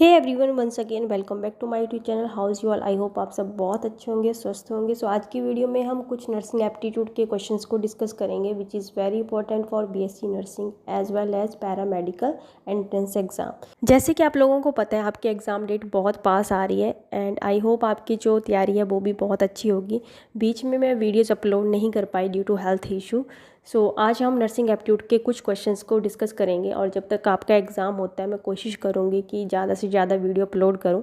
Hey everyone, once again welcome back to my YouTube channel. How's you all. I hope आप सब बहुत अच्छे होंगे, स्वस्थ होंगे। सो आज की वीडियो में हम कुछ नर्सिंग एप्टीट्यूड के क्वेश्चंस को डिस्कस करेंगे which is very important for BSc nursing as well as paramedical entrance exam. जैसे कि आप लोगों को पता है आपकी एग्ज़ाम डेट बहुत पास आ रही है एंड आई होप आपकी जो तैयारी है वो भी बहुत अच्छी होगी। बीच में मैं वीडियोज़ अपलोड नहीं कर पाई ड्यू टू हेल्थ इशू। सो आज हम नर्सिंग एप्टीट्यूड के कुछ क्वेश्चंस को डिस्कस करेंगे और जब तक आपका एग्ज़ाम होता है मैं कोशिश करूँगी कि ज़्यादा से ज़्यादा वीडियो अपलोड करूँ।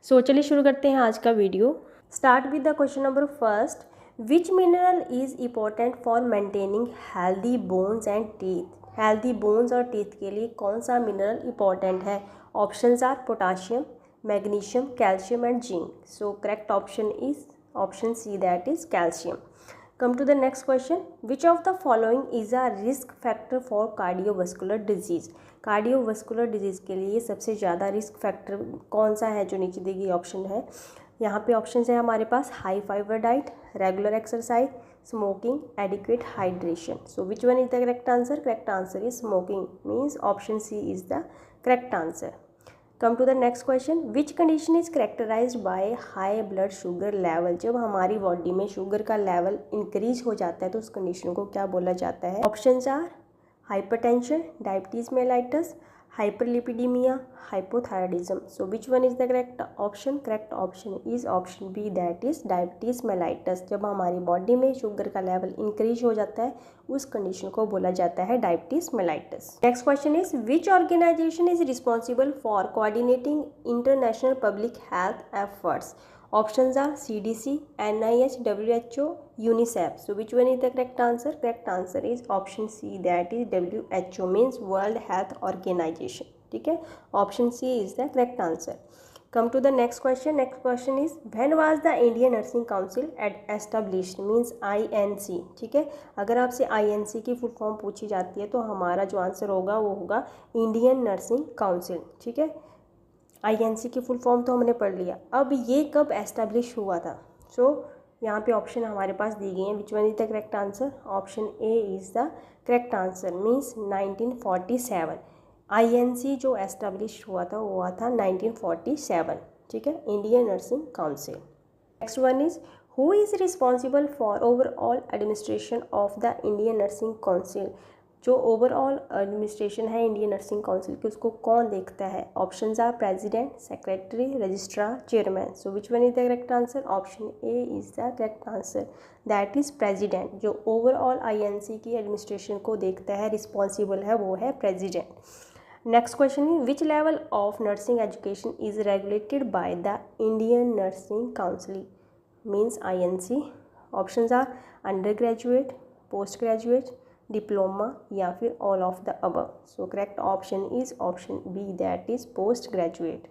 सो चलिए शुरू करते हैं आज का video. Start with the question number first. Which mineral is important for maintaining healthy bones and teeth. Healthy bones और टीथ के लिए कौन सा मिनरल इम्पोर्टेंट है? Options are potassium, magnesium, calcium and zinc. So correct option is option C, that is calcium. Come to the next question. Which of the following is a risk factor for cardiovascular disease? Cardiovascular disease के लिए सबसे ज़्यादा risk factor कौन सा है जो नीचे दी गई ऑप्शन है? यहाँ पे ऑप्शन है हमारे पास high fibre diet, regular exercise, smoking, adequate hydration. So which one is the correct answer? Correct answer is smoking, means option C is the correct answer. Come to the next question. Which condition is characterize by high blood sugar level? जब हमारी body में sugar का level increase हो जाता है तो उस condition को क्या बोला जाता है? Options are hypertension, diabetes mellitus, hyperlipidemia, hypothyroidism. So which one is the correct option? Correct option is option B, that is diabetes mellitus. जब हमारी बॉडी में शुगर का लेवल इंक्रीज हो जाता है उस कंडीशन को बोला जाता है diabetes mellitus. Next question is which organisation is responsible for coordinating international public health efforts? Options are CDC, NIH, WHO, UNICEF. So which one is the correct answer? Correct answer is option C, that is WHO, means World Health Organization. ठीक है, option C is the correct answer. Come to the next question. Next question is when was the Indian Nursing Council established? means INC. ठीक है, अगर आपसे INC की full form पूछी जाती है तो हमारा जो आंसर होगा वो होगा इंडियन नर्सिंग काउंसिल। ठीक है, INC की फुल फॉर्म तो हमने पढ़ लिया। अब ये कब एस्टेब्लिश हुआ था? सो यहाँ पे ऑप्शन हमारे पास दी गई हैं। Which one is the correct answer? Option A is the correct answer, means 1947। INC जो एस्टेब्लिश हुआ था वो हुआ था 1947। ठीक है, Indian nursing council. Next one is who is responsible for overall administration of the Indian nursing council? जो overall administration है इंडियन नर्सिंग काउंसिल की उसको कौन देखता है? Options are president, secretary, registrar, chairman. So which one is the correct answer? Option A is the correct answer, that is president. जो overall INC की administration को देखता है, रिस्पॉन्सिबल है, वो है president. Next question is which level of nursing education is regulated by the Indian nursing council? Means INC। Options are undergraduate, post graduate, diploma या फिर all of the above. So correct option is option B, that is post graduate.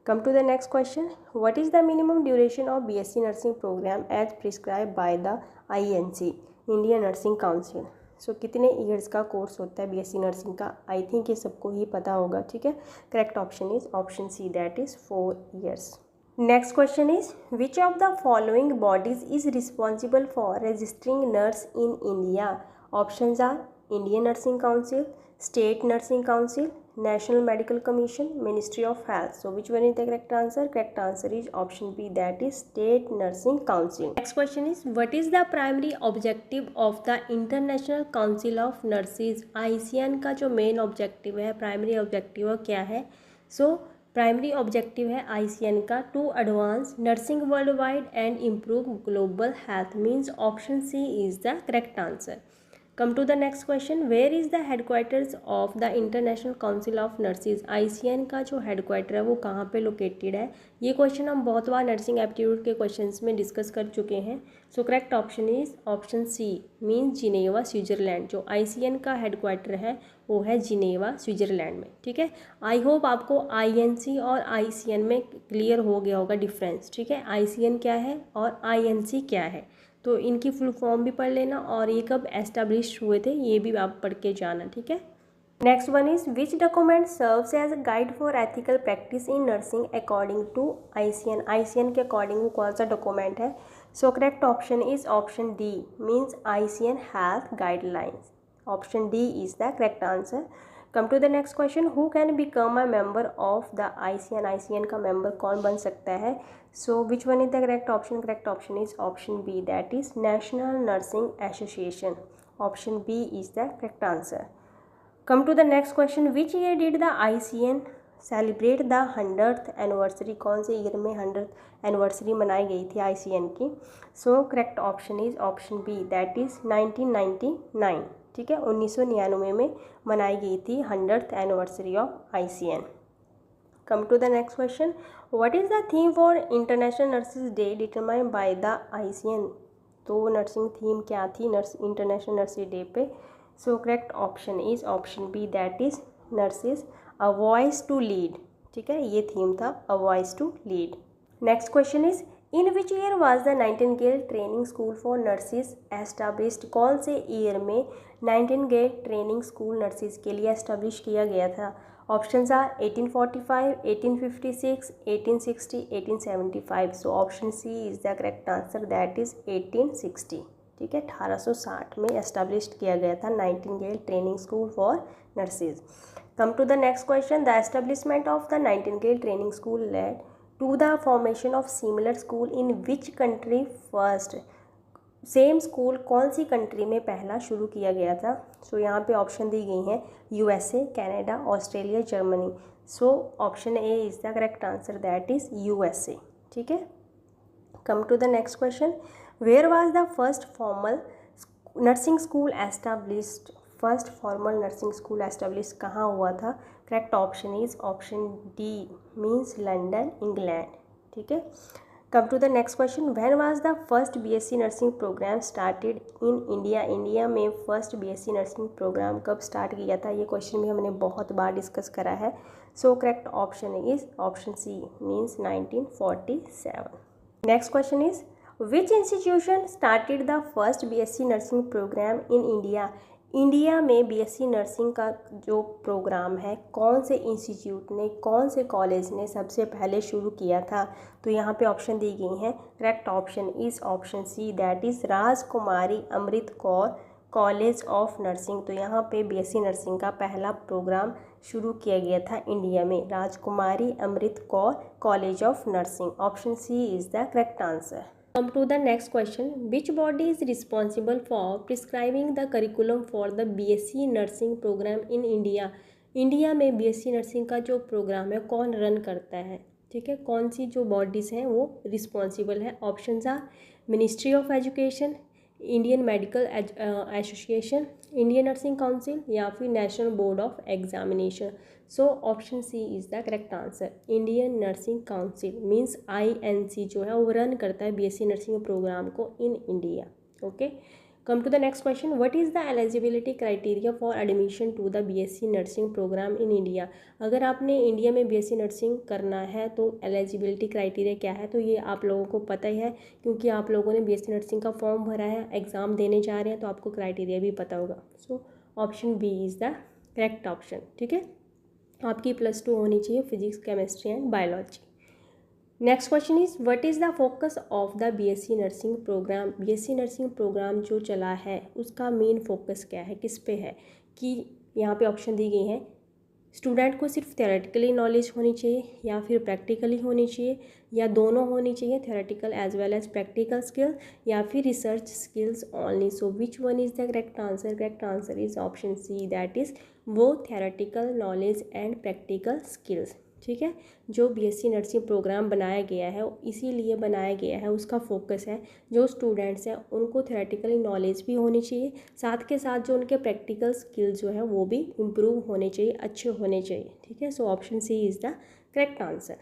Come to the next question. What is the minimum duration of BSc nursing programme as prescribe by the INC, Indian nursing council? So कितने years का course होता है BSc nursing का? I think ये सबको ही पता होगा। ठीक है, correct option is option C, that is 4 years. Next question is which of the following bodies is responsible for registering nurse in India? Options are Indian Nursing Council, State Nursing Council, National Medical Commission, Ministry of Health. So which one is the correct answer? Correct answer is option B, that is State Nursing Council. Next question is what is the primary objective of the International Council of Nurses? ICN का जो main objective है, primary objective क्या है? Primary objective है ICN का to advance nursing worldwide and improve global health, means option C is the correct answer. Come to the next question. Where is the headquarters of the international council of nurses? ICN का जो headquarter है वो कहाँ पे located है? ये question हम बहुत बार नर्सिंग एप्टीट्यूड के क्वेश्चंस में डिस्कस कर चुके हैं। So correct option is option C, means Geneva, Switzerland. जो ICN का हेडक्वार्टर है वो है जिनेवा, स्विट्ज़रलैंड में। ठीक है, आई होप आपको INC और ICN में क्लियर हो गया होगा डिफरेंस। ठीक है, ICN क्या है और INC क्या है, तो इनकी फुल फॉर्म भी पढ़ लेना और ये कब एस्टेब्लिश हुए थे ये भी आप पढ़ के जाना। ठीक है, next one is which document serves as a guide for ethical practice in nursing according to ICN? ICN के अकॉर्डिंग वो कौन सा डॉक्यूमेंट है? So correct option is option D, means ICN health guidelines. Option D is the correct answer. Come to the next question, who can become a member of the ICN? ICN का member कौन बन सकता है? So which one is the correct option? Correct option is option B, that is national nursing association. Option B is the correct answer. Come to the next question, which year did the ICN celebrate the 100th anniversary? कौन से year में 100th anniversary मनाई गई थी ICN की? So correct option is option B, that is 1999. ठीक है, 1999 में मनाई गई थी 100th anniversary of ICN. Come to the next question, what is the theme for international nurses day determined by the ICN? तो नर्सिंग थीम क्या थी international nurses day पे? So correct option is option B, that is nurses a voice to lead. ठीक है, ये theme था, a voice to lead. Next question is, in which year was the Nightingale training school for nurses established? कौन से year में Nightingale training school nurses के लिए establish किया गया था? Options are 1845, 1856, 1860, 1875. So option C is the correct answer, that is 1860. ठीक है, 1860 में एस्टाब्लिश किया गया था Nightingale training school for nurses. Come to the next question, the establishment of the Nightingale training school led to the formation of similar school in which country first? Same school कौन सी country में पहला शुरू किया गया था? सो यहाँ पे ऑप्शन दी गई हैं USA, Canada, Australia, Germany. So option A is the correct answer, that is USA. ठीक है. Come to the next question, where was the first formal nursing school established? First formal nursing school establish कहाँ हुआ था? Correct option is option D, means London, England. ठीक है. Come to the next question, when was the first BSc nursing programme started in India? India में first BSc nursing programme कब start किया था? ये क्वेश्चन भी हमने बहुत बार डिस्कस करा है. So correct option is option C, means 1947. Next question is, which institution started the first BSc nursing programme in India? India में BSc नर्सिंग का जो प्रोग्राम है, कौन से इंस्टीट्यूट ने, कौन से कॉलेज ने सबसे पहले शुरू किया था? तो यहाँ पे ऑप्शन दी गई हैं. Correct option is option C, that is Rajkumari Amrit Kaur college of nursing. तो यहाँ पे BSc नर्सिंग का पहला प्रोग्राम शुरू किया गया था इंडिया में, Rajkumari Amrit Kaur college of nursing. Option C is the correct answer. Come to the next question, which body is responsible for prescribing the curriculum for the BSc nursing programme in India? India में BSc nursing का जो programme है कौन run करता है? ठीक है, कौन सी जो बॉडीज़ हैं वो रिस्पॉन्सिबल है? Options are ministry of education, Indian medical association, Indian nursing council या फिर national board of examination. So option C is the correct answer, Indian nursing council, means INC जो है वो रन करता है BSc नर्सिंग प्रोग्राम को in India. Okay. Come to the next question, what is the eligibility criteria for admission to the BSc nursing programme in India? अगर आपने India में BSc nursing करना है तो एलिजिबिलिटी क्राइटेरिया क्या है? तो ये आप लोगों को पता ही है, क्योंकि आप लोगों ने BSc नर्सिंग का फॉर्म भरा है, एग्ज़ाम देने जा रहे हैं, तो आपको क्राइटेरिया भी पता होगा. So option B is the correct option. ठीक है, आपकी +2 होनी चाहिए physics, chemistry and biology. Next question is, what is the focus of the BSc nursing programme? BSc nursing programme जो चला है उसका मेन फोकस क्या है, किस पे है? कि यहाँ पे ऑप्शन दी गई हैं, स्टूडेंट को सिर्फ थ्योरेटिकली नॉलेज होनी चाहिए या फिर प्रैक्टिकली होनी चाहिए या दोनों होनी चाहिए, theoretical as well as practical skill, या फिर research skills only. So which one is the correct answer? Correct answer is option C, that is वो theoretical knowledge and practical skills. ठीक है, जो BSc नर्सिंग प्रोग्राम बनाया गया है इसीलिए बनाया गया है, उसका फोकस है जो स्टूडेंट्स हैं उनको थ्योरेटिकली नॉलेज भी होनी चाहिए, साथ के साथ जो उनके प्रैक्टिकल स्किल्स जो है वो भी इम्प्रूव होने चाहिए, अच्छे होने चाहिए. ठीक है, so option C is the correct answer.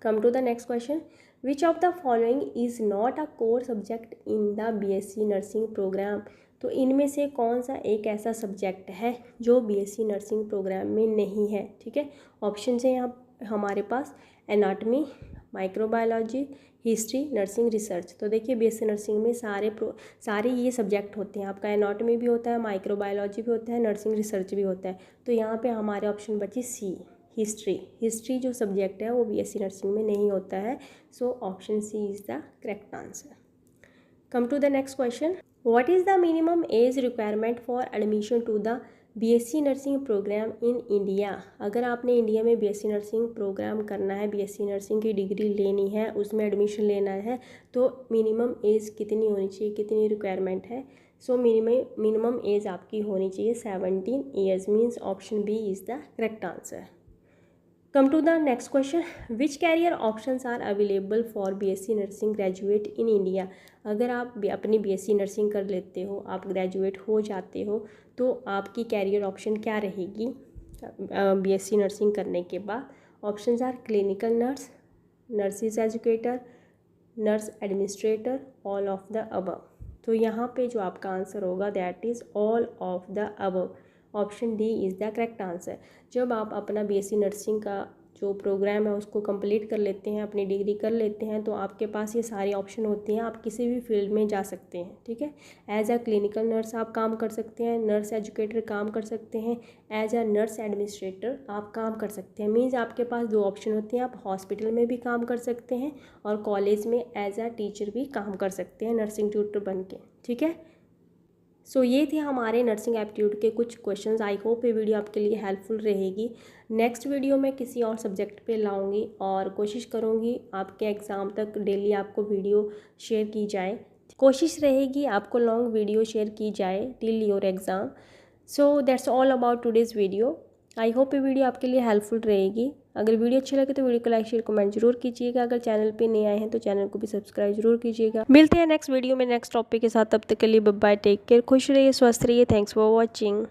Come to the next question, which of the following is not a core subject in the BSc nursing programme? तो इनमें से कौन सा एक ऐसा सब्जेक्ट है जो BSc नर्सिंग प्रोग्राम में नहीं है? ठीक है, ऑप्शन है यहाँ हमारे पास anatomy, microbiology, history, nursing research. तो देखिए BSc नर्सिंग में सारे ये सब्जेक्ट होते हैं. आपका एनाटमी भी होता है, माइक्रोबायोलॉजी भी होता है, नर्सिंग रिसर्च भी होता है. तो यहाँ पे हमारे ऑप्शन बची सी, हिस्ट्री. हिस्ट्री जो सब्जेक्ट है वो BSc नर्सिंग में नहीं होता है. So option C is the correct answer. Come to the next question, what is the minimum age requirement for admission to the BSc nursing programme in India, अगर आपने इंडिया में बीएससी नर्सिंग प्रोग्राम करना है, BSc nursing की degree लेनी है, उसमें admission लेना है, तो मिनिमम एज कितनी होनी चाहिए, कितनी रिक्वायरमेंट है। सो मिनिमम एज आपकी होनी चाहिए 17 years, means option B is the correct answer. Come to the next question, which career options are available for BSc nursing graduate in India. अगर आप अपनी बीएससी नर्सिंग कर लेते हो, आप ग्रेजुएट हो जाते हो, तो आपकी कैरियर ऑप्शन क्या रहेगी बीएससी नर्सिंग करने के बाद। Options are clinical nurse, nurses educator, nurse administrator, all of the above. तो यहाँ पे जो आपका आंसर होगा that is all of the above. Option D is the correct answer. जब आप अपना बीएससी नर्सिंग का जो प्रोग्राम है उसको कंप्लीट कर लेते हैं, अपनी डिग्री कर लेते हैं, तो आपके पास ये सारे ऑप्शन होते हैं, आप किसी भी फील्ड में जा सकते हैं। ठीक है, एज अ क्लिनिकल नर्स आप काम कर सकते हैं, नर्स एजुकेटर काम कर सकते हैं, एज अ नर्स एडमिनिस्ट्रेटर आप काम कर सकते हैं। मीन्स आपके पास दो ऑप्शन होते हैं, आप हॉस्पिटल में भी काम कर सकते हैं और कॉलेज में एज अ टीचर भी काम कर सकते हैं, नर्सिंग ट्यूटर बन के। ठीक है, सो ये थे हमारे नर्सिंग एप्टीट्यूड के कुछ क्वेश्चंस। आई होप ये वीडियो आपके लिए हेल्पफुल रहेगी। नेक्स्ट वीडियो मैं किसी और सब्जेक्ट पे लाऊंगी और कोशिश करूंगी आपके एग्ज़ाम तक डेली आपको वीडियो शेयर की जाए। कोशिश रहेगी आपको लॉन्ग वीडियो शेयर की जाए till your exam. So that's all about today's video. I hope ये वीडियो आपके लिए हेल्पफुल रहेगी। अगर वीडियो अच्छी लगे तो वीडियो को लाइक शेयर कमेंट जरूर कीजिएगा। अगर चैनल पे नए आए हैं तो चैनल को भी सब्सक्राइब जरूर कीजिएगा। मिलते हैं नेक्स्ट वीडियो में नेक्स्ट टॉपिक के साथ, तब तक के लिए बाय बाय, टेक केयर, खुश रहिए, स्वस्थ रहिए। Thanks for watching.